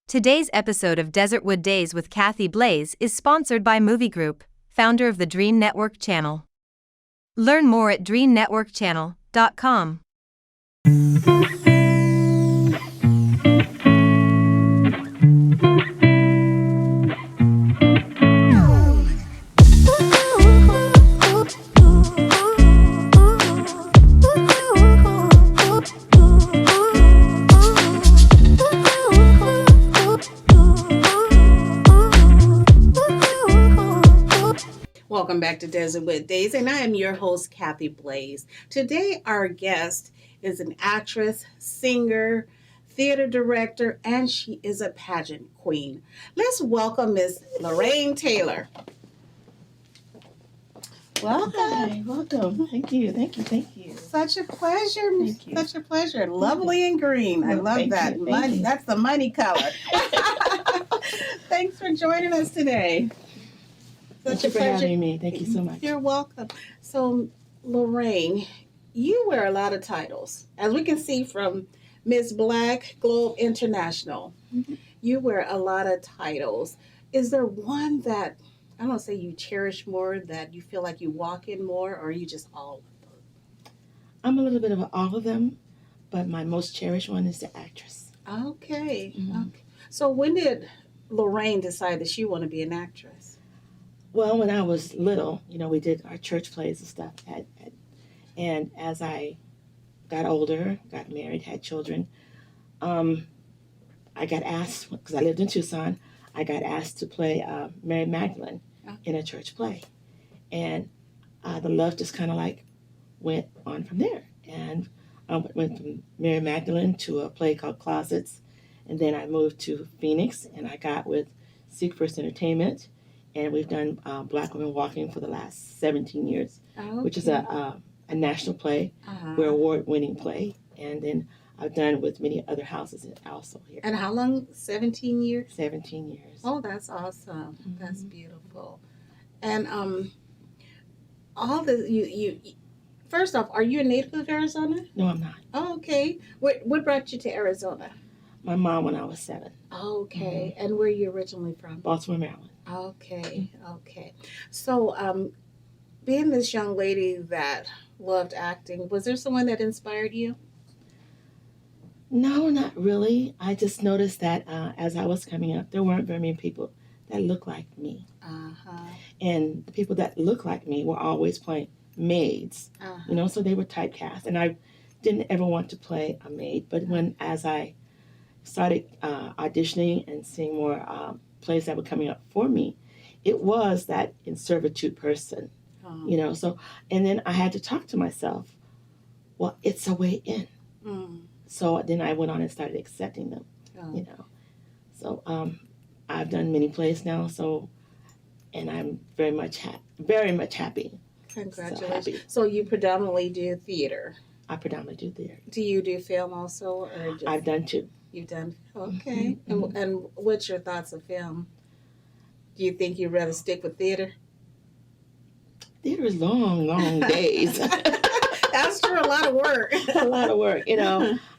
Today's episode of Desertwood Days with Kathy Blaze is sponsored by Movie Group, founder of the Dream Network channel. Learn more at dreamnetworkchannel.com. Welcome back to Desertwood Days, and I am your host, Kathy Blaze. Today, our guest is an actress, singer, theater director, and she is a pageant queen. Let's welcome Miss Lorraine Taylor. Welcome. Hi, welcome. Thank you. Such a pleasure. Thank you. Such a pleasure. Lovely and green. I love Thank that. you. Thank you. That's the money color. Thanks for joining us today. Thank you for having me. Thank you so much. You're welcome. So, Lorraine, you wear a lot of titles. As we can see from Miss Black Globe International, you wear a lot of titles. Is there one that, I don't say you cherish more, that you feel like you walk in more, or are you just all of them? I'm a little bit of all of them, but my most cherished one is the actress. Okay. Mhm. Okay. So when did Lorraine decide that she wanted to be an actress? Well, when I was little, we did our church plays and stuff. And as I got older, got married, had children, I got asked, because I lived in Tucson, I got asked to play Mary Magdalene in a church play. And the love just kind of like went on from there. And I went from Mary Magdalene to a play called Closets. And then I moved to Phoenix, and I got with Seek First Entertainment. And we've done Black Women Walking for the last 17 years, which is a national play. We're award-winning play. And then I've done with many other houses also here. And how long? 17 years? 17 years. Oh, that's awesome. Mm-hmm. That's beautiful. And all the you first off, are you a native of Arizona? No, I'm not. Oh, okay. What brought you to Arizona? My mom when I was 7. Okay. And where are you originally from? Baltimore, Maryland. Okay. Okay. So being this young lady that loved acting, was there someone that inspired you? No, not really. I just noticed that as I was coming up, there weren't very many people that looked like me. And the people that looked like me were always playing maids, so they were typecast. And I didn't ever want to play a maid. But as I started auditioning and seeing more plays that were coming up for me, it was that in servitude person, So, and then I had to talk to myself, well, it's a way in. So then I went on and started accepting them, So I've done many plays now, and I'm very much happy. Congratulations. So you predominantly do theater. I predominantly do theater. Do you do film also, or just... I've done 2. You've done, okay. And what's your thoughts of film? Do you think you'd rather stick with theater? Theater is long, long days. That's true. A lot of work. A lot of work.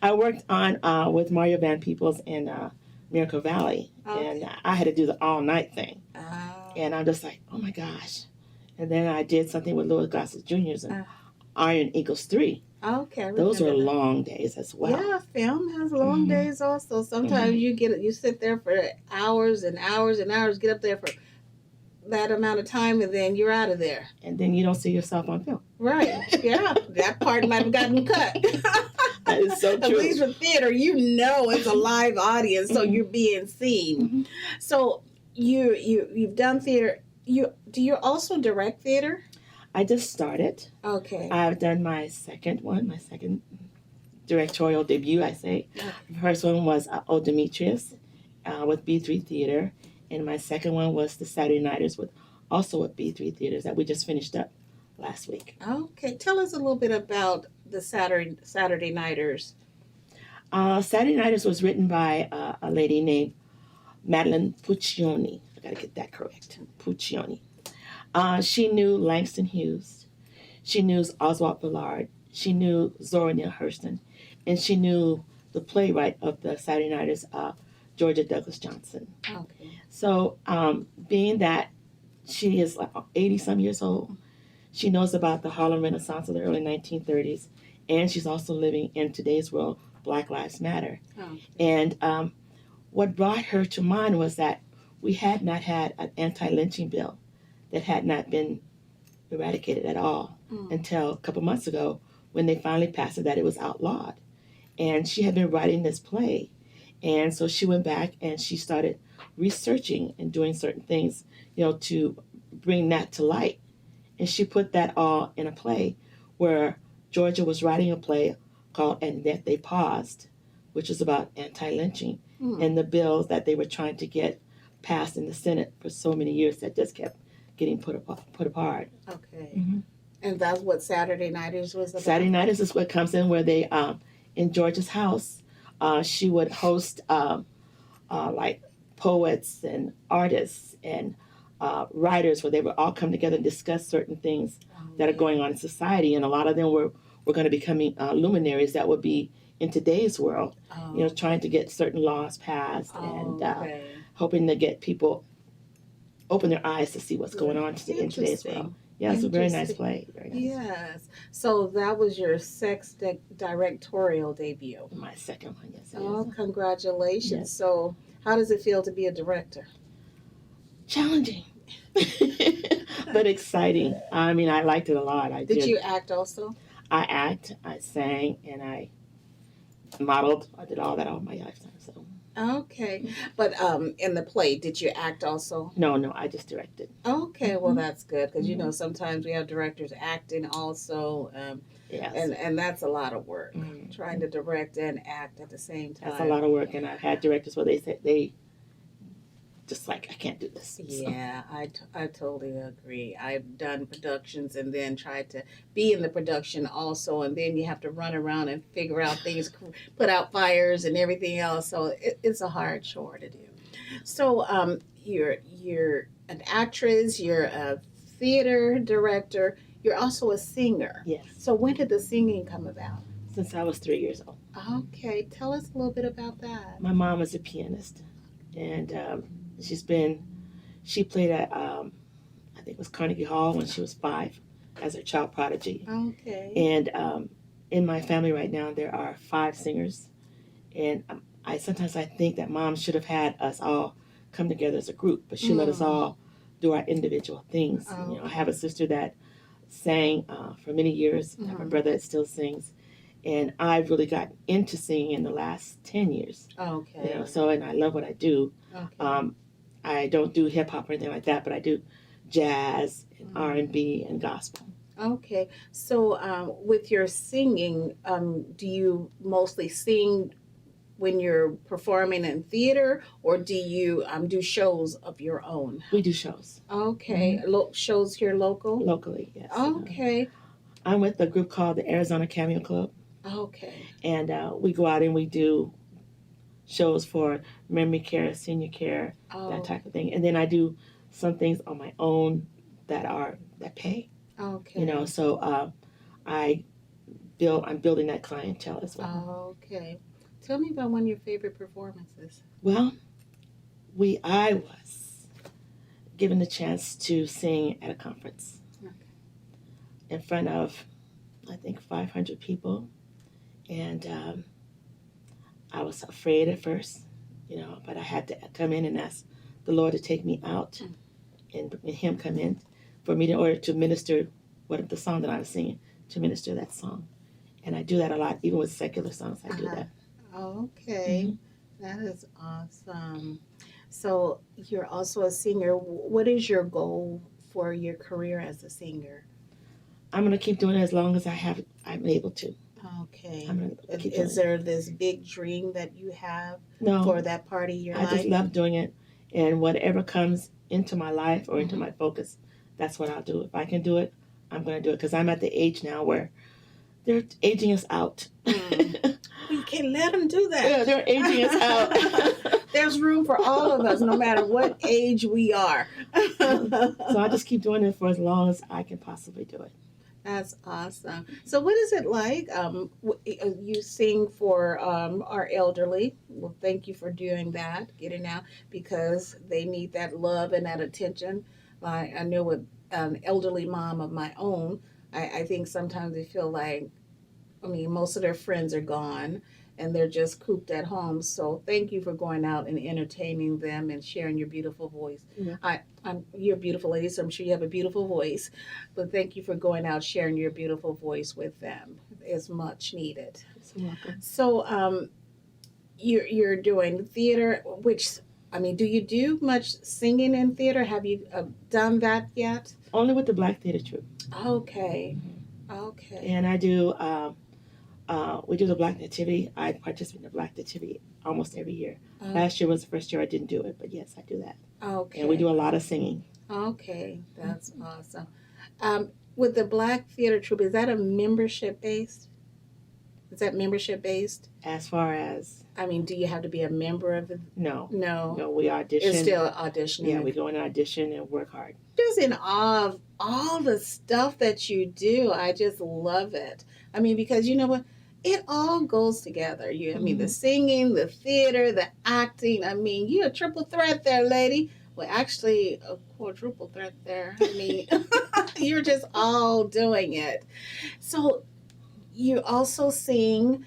I worked on with Mario Van Peebles in Miracle Valley, and I had to do the all-night thing. And I'm just like, oh my gosh. And then I did something with Louis Gossett Jr.'s and Iron Eagles 3. Okay. Those were long days as well. Yeah, film has long days also. Sometimes you sit there for hours and hours and hours, get up there for that amount of time, and then you're out of there. And then you don't see yourself on film. Right. Yeah. That part might have gotten cut. That is so true. At least with theater, it's a live audience, so you're being seen. So you've done theater. Do you also direct theater? I just started. Okay. I've done my second directorial debut, I say. Okay. The first one was Old Demetrius with B3 Theater. And my second one was the Saturday Nighters also at B3 Theaters that we just finished up last week. Okay. Tell us a little bit about the Saturday Nighters. Saturday Nighters was written by a lady named Madeline Puccioni. I got to get that correct. Puccioni. She knew Langston Hughes. She knew Oswald Ballard. She knew Zora Neale Hurston. And she knew the playwright of the Saturday Nighters, Georgia Douglas Johnson. Okay. So being that she is like 80-some years old, she knows about the Harlem Renaissance of the early 1930s, and she's also living in today's world, Black Lives Matter. Okay. And what brought her to mind was that we had not had an anti-lynching bill that had not been eradicated at all until a couple months ago when they finally passed it, that it was outlawed. And she had been writing this play. And so she went back and she started researching and doing certain things, to bring that to light. And she put that all in a play where Georgia was writing a play called And Yet They Paused, which is about anti-lynching and the bills that they were trying to get passed in the Senate for so many years that just kept getting put apart. Okay. Mm-hmm. And that's what Saturday Nighters was about? Saturday Nighters is what comes in where they, in Georgia's house, she would host like poets and artists and writers where they would all come together and discuss certain things that are going on in society. And a lot of them were going to be becoming luminaries that would be in today's world, trying to get certain laws passed and hoping to get people open their eyes to see what's going on in today's world. Yeah, it's a very nice play. Very nice. Yes. So that was your sex directorial debut. My second one, yes. Oh, congratulations. Yes. So how does it feel to be a director? Challenging. But exciting. I mean, I liked it a lot. Did you act also? I act, I sang, and I modeled. I did all that all my lifetime. So. Okay. But in the play, did you act also? No, I just directed. Okay, well that's good because sometimes we have directors acting also, yes. and that's a lot of work trying to direct and act at the same time. That's a lot of work, and I've had directors where they said they just like, I can't do this. Yeah, I totally agree. I've done productions and then tried to be in the production also, and then you have to run around and figure out things, put out fires and everything else. So it's a hard chore to do. So you're an actress, you're a theater director, you're also a singer. Yes. So when did the singing come about? Since I was 3 years old. Okay, tell us a little bit about that. My mom is a pianist, and she played at I think it was Carnegie Hall when she was 5 as a child prodigy. Okay. And in my family right now there are 5 singers, and I sometimes think that mom should have had us all come together as a group, but she let us all do our individual things. I have a sister that sang for many years. I have a brother that still sings, and I've really gotten into singing in the last 10 years. Okay. And I love what I do. Okay. I don't do hip hop or anything like that, but I do jazz and R&B and gospel. Okay. So with your singing, do you mostly sing when you're performing in theater, or do you do shows of your own? We do shows. Okay. Shows here local? Locally, yes. Okay. I'm with a group called the Arizona Cameo Club. Okay. And we go out and we do shows for memory care, senior care, that type of thing. And then I do some things on my own that pay. Okay. So I'm building that clientele as well. Okay. Tell me about one of your favorite performances. Well, I was given the chance to sing at a conference in front of, I think, 500 people. And I was afraid at first, but I had to come in and ask the Lord to take me out and Him come in for me in order to minister the song that I was singing, to minister that song. And I do that a lot, even with secular songs, I do that. Okay. That is awesome. So you're also a singer. What is your goal for your career as a singer? I'm going to keep doing it as long as I'm able to. Okay. Is there this big dream that you have No, for that part of your life? I just love doing it. And whatever comes into my life or into my focus, that's what I'll do. If I can do it, I'm going to do it. Because I'm at the age now where they're aging us out. We can let them do that. Yeah, they're aging us out. There's room for all of us, no matter what age we are. So I just keep doing it for as long as I can possibly do it. That's awesome. So, what is it like? You sing for our elderly. Well, thank you for doing that, getting out because they need that love and that attention. Like I know with an elderly mom of my own, I think sometimes they feel like, I mean, most of their friends are gone and they're just cooped at home. So thank you for going out and entertaining them and sharing your beautiful voice. Yeah. You're a beautiful lady, so I'm sure you have a beautiful voice. But thank you for going out sharing your beautiful voice with them. It's much needed. You're welcome. So you're doing theater, which I mean, do you do much singing in theater? Have you done that yet? Only with the Black Theater Troupe. Okay. Okay. And I do. We do the Black Nativity. I participate in the Black Nativity almost every year. Last year was the first year I didn't do it, but yes, I do that. Okay. And we do a lot of singing. Okay, that's awesome. With the Black Theater Troupe, is that a membership based? Is that membership based? As far as I mean, do you have to be a member of the? no, No, we audition. it's still auditioning. Yeah, we go in and audition and work hard. Just in awe of all the stuff that you do. I just love it. I mean, because you know what? It all goes together. I mean, the singing, the theater, the acting. I mean, you're a triple threat there, lady. Well, actually, a quadruple threat there. I mean, you're just all doing it. So you also sing.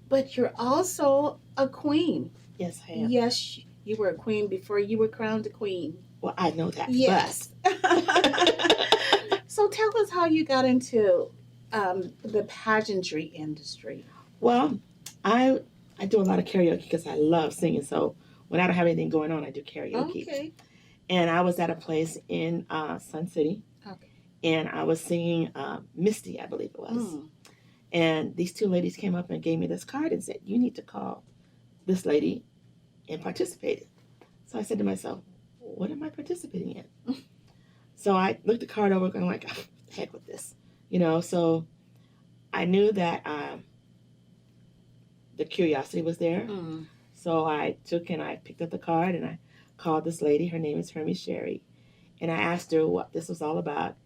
But you're also a queen. Yes, I am. Yes, you were a queen before you were crowned a queen. Well, I know that. Yes. So tell us how you got into the pageantry industry. Well, I do a lot of karaoke because I love singing. So when I don't have anything going on, I do karaoke. Okay. And I was at a place in Sun City. Okay. And I was singing Misty, I believe it was. And these two ladies came up and gave me this card and said, "You need to call this lady and participate." So I said to myself, "What am I participating in?" So I looked the card over and I'm like, oh, heck with this. So I knew that the curiosity was there. So I picked up the card and I called this lady. Her name is Hermie Sherry. And I asked her what this was all about.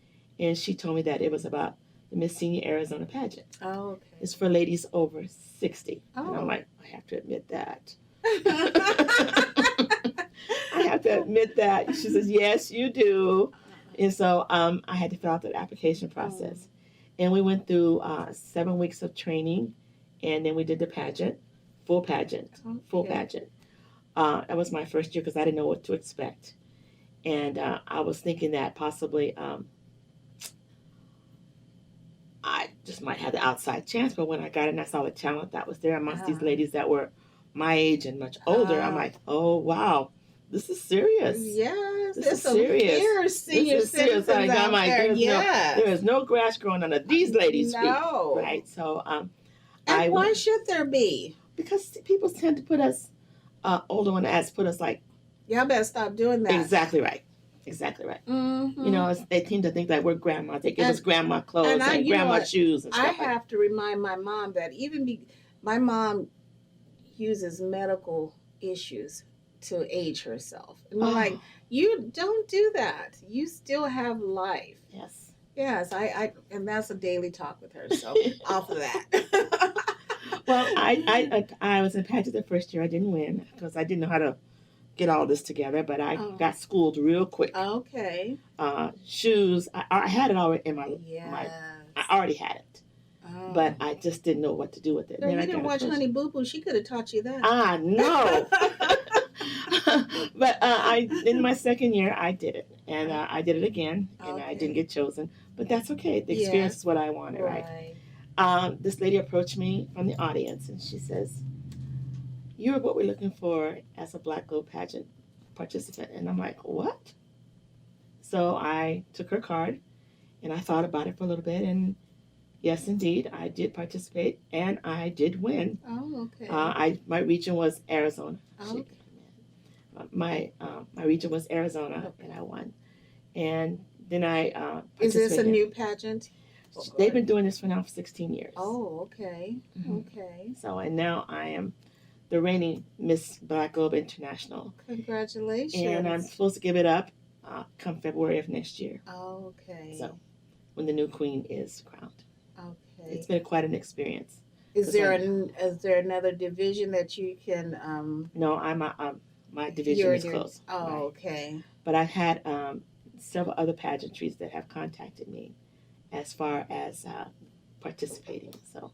And she told me that it was about the Miss Senior Arizona pageant. Oh, okay. It's for ladies over 60. Oh. And I'm like, I have to admit that. I have to admit that. She says, yes, you do. And so I had to fill out that application process. And we went through 7 weeks of training. And then we did the pageant, full pageant. That was my first year because I didn't know what to expect. And I was thinking that possibly I just might have the outside chance. But when I got in, I saw the talent that was there amongst these ladies that were my age and much older. I'm like, oh, wow, this is serious. Yes, this is serious. Senior citizens out there. There is no grass growing under these ladies' feet. Right? So, and why should there be? Because people tend to put us, older ones as put us like, y'all better stop doing that. Exactly right. They tend to think that we're grandmas. They give us grandma clothes and grandma shoes and stuff. I have to remind my mom that my mom uses medical issues to age herself. And I'm like, you don't do that. You still have life. Yes. Yes, and that's a daily talk with her. So off of that. Well, I was in pageant the first year. I didn't win because I didn't know how to get all this together, but I got schooled real quick. Okay. Shoes, I had it already in I already had it. But I just didn't know what to do with it. No, you didn't watch Honey Boo Boo. She could have taught you that. Ah, no. But in my second year, I did it. And I did it again. And I didn't get chosen. But that's okay. The experience is what I wanted, right? This lady approached me from the audience. And she says, "You're what we're looking for as a Black Globe pageant participant." And I'm like, what? So I took her card. And I thought about it for a little bit. And yes, indeed, I did participate, and I did win. Oh, okay. My region was Arizona. Okay. My region was Arizona, and I won. And then I Is this a new pageant? They've been doing this for 16 years. Oh, okay. Mm-hmm. Okay. So, and now I am the reigning Miss Black Globe International. Congratulations. And I'm supposed to give it up come February of next year. Okay. So when the new queen is crowned. Okay. It's been quite an experience. Is there another division that you can? No, my division is closed. Oh, right. okay. But I've had several other pageantries that have contacted me as far as participating. So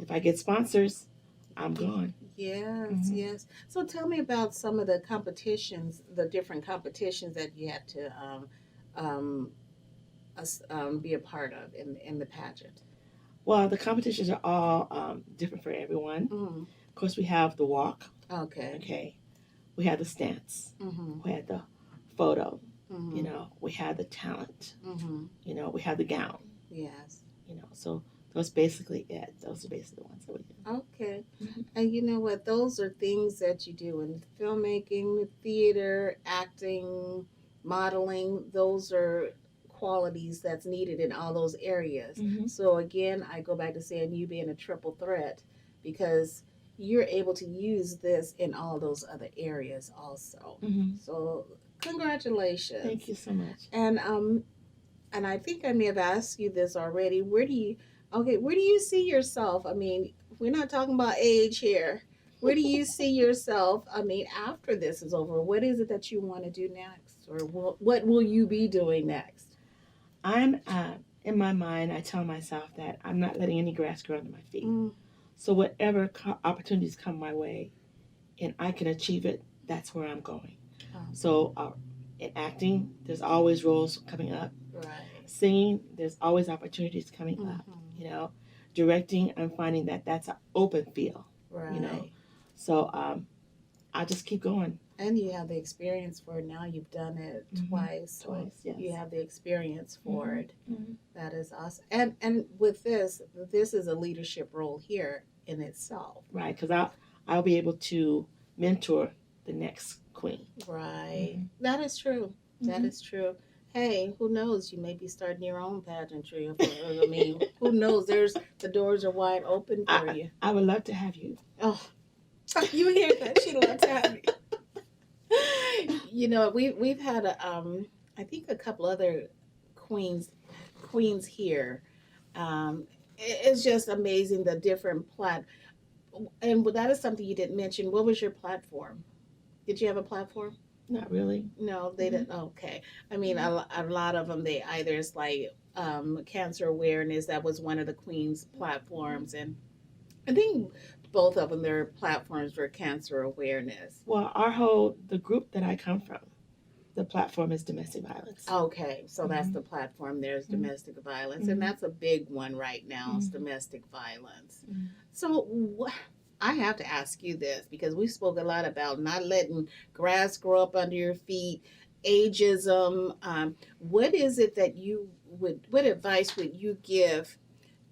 if I get sponsors, I'm gone. Yes, Mhm. yes. So tell me about some of the competitions, the different competitions that you had to um, be a part of in the pageant. Well, the competitions are all different for everyone. Mm-hmm. Of course, we have the walk. Okay. Okay. We have the stance. Mm-hmm. We have the photo. Mm-hmm. You know, we have the talent. Mm-hmm. You know, we have the gown. Yes. You know, so that's basically it. Those are basically the ones that we do. Okay. Mhm. And you know what? Those are things that you do in filmmaking, theater, acting, modeling. Those are qualities that's needed in all those areas. Mhm. So again, I go back to saying you being a triple threat because you're able to use this in all those other areas also. Mhm. So congratulations. Thank you so much. And I think I may have asked you this already. Where do you see yourself? I mean, we're not talking about age here. Where do you see yourself? I mean, after this is over, what is it that you want to do next, or what will you be doing next? I'm in my mind. I tell myself that I'm not letting any grass grow under my feet. Mm. So whatever opportunities come my way, and I can achieve it, that's where I'm going. Oh. So in acting, there's always roles coming up. Right. Singing, there's always opportunities coming up. You know, directing, I'm finding that that's an open field. Right. You know, so I just keep going. And you have the experience for it now. You've done it twice. Twice, So yes. you have the experience for it. Mm-hmm. That is awesome. And with this is a leadership role here in itself. Right, because I'll be able to mentor the next queen. Right. That is true. That is true. Hey, who knows? You may be starting your own pageantry. I mean, who knows? The doors are wide open for you. I would love to have you. Oh, you hear that? She'd love to have me. You know, we've had I think a couple other queens here. It's just amazing the different and that is something you didn't mention. What was your platform? Did you have a platform? Not really. No, they didn't. Okay. I mean, a lot of them, they either it's like cancer awareness. That was one of the Queen's platforms. And I think both of them, their platforms were cancer awareness. Well, the group that I come from, the platform is domestic violence. Okay. So that's the platform. There's domestic violence. And that's a big one right now, is domestic violence. So I have to ask you this because we spoke a lot about not letting grass grow up under your feet, ageism. What is it that what advice would you give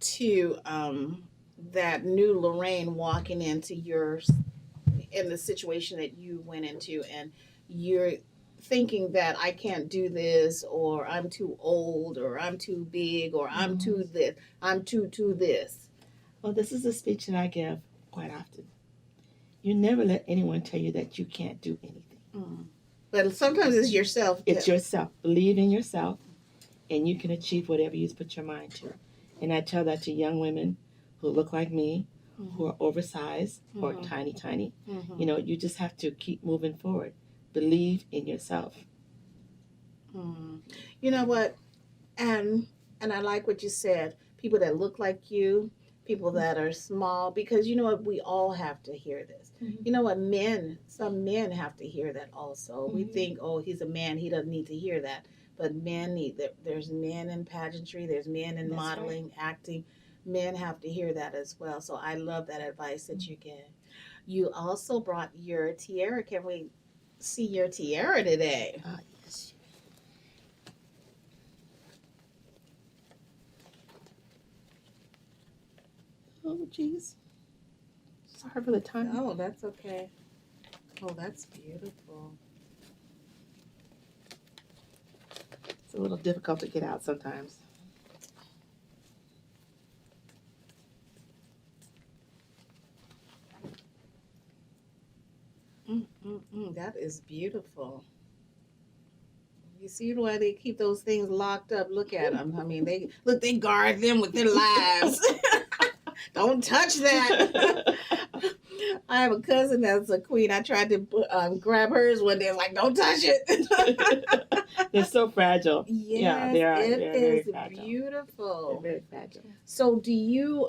to that new Lorraine walking into in the situation that you went into, and you're thinking that I can't do this, or I'm too old, or I'm too big, or I'm too this, I'm too this? Well, this is a speech that I give quite often. You never let anyone tell you that you can't do anything. But sometimes it's yourself. It's yourself. Believe in yourself, and you can achieve whatever you put your mind to. And I tell that to young women who look like me, who are oversized or tiny. You know, you just have to keep moving forward. Believe in yourself. You know what? And I like what you said. People that look like you, people that are small, because you know what, we all have to hear this. You know what, some men have to hear that also. We think, oh, he's a man, he doesn't need to hear that. But men need that. There's men in pageantry, there's men in modeling, acting. Men have to hear that as well. So I love that advice that you give. You also brought your tiara. Can we see your tiara today? Yes. Oh, jeez. Sorry for the time. Oh, that's okay. Oh, that's beautiful. It's a little difficult to get out sometimes. That is beautiful. You see why they keep those things locked up? Look at them. I mean, they guard them with their lives. Don't touch that. I have a cousin that's a queen. I tried to grab hers one day. I was like, don't touch it. They're so fragile. Yes, Yeah, they are. it They're is very fragile. beautiful. They're very fragile. So do you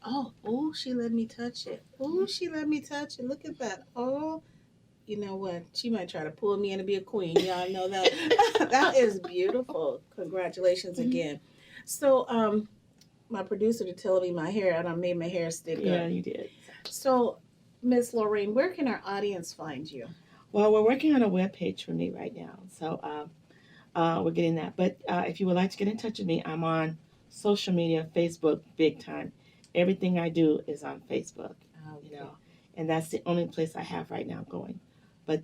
oh, she let me touch it. Oh, she let me touch it. Look at that. Oh, you know what? She might try to pull me in to be a queen. Y'all know that. That is beautiful. Congratulations again. So my producer to tell me my hair, and I made my hair stick up. Yeah, you did. So, Miss Lorraine, where can our audience find you? Well, we're working on a webpage for me right now, so we're getting that. But if you would like to get in touch with me, I'm on social media, Facebook, big time. Everything I do is on Facebook, you know, and that's the only place I have right now going. But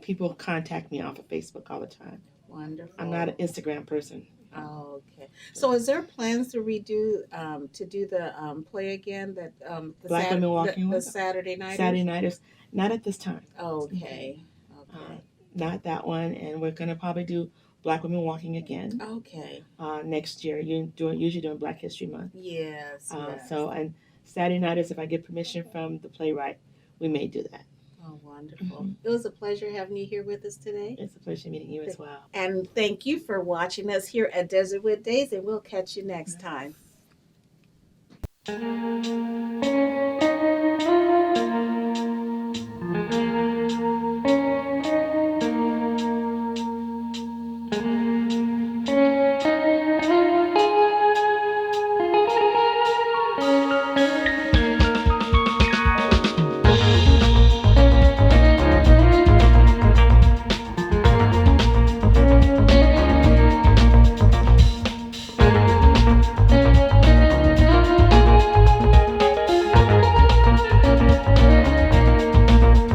people contact me off of Facebook all the time. Wonderful. I'm not an Instagram person. Oh, okay. So, is there plans to redo to do the play again? That the Black Women Walking the Saturday night. Saturday nighters, not at this time. Okay. Okay. Not that one, and we're gonna probably do Black Women Walking again. Okay. Next year, usually doing Black History Month. Yes. Yes. So and Saturday nighters, if I get permission from the playwright, we may do that. Oh, wonderful. It was a pleasure having you here with us today. It's a pleasure meeting you as well. And thank you for watching us here at Desertwood Days, and we'll catch you next time.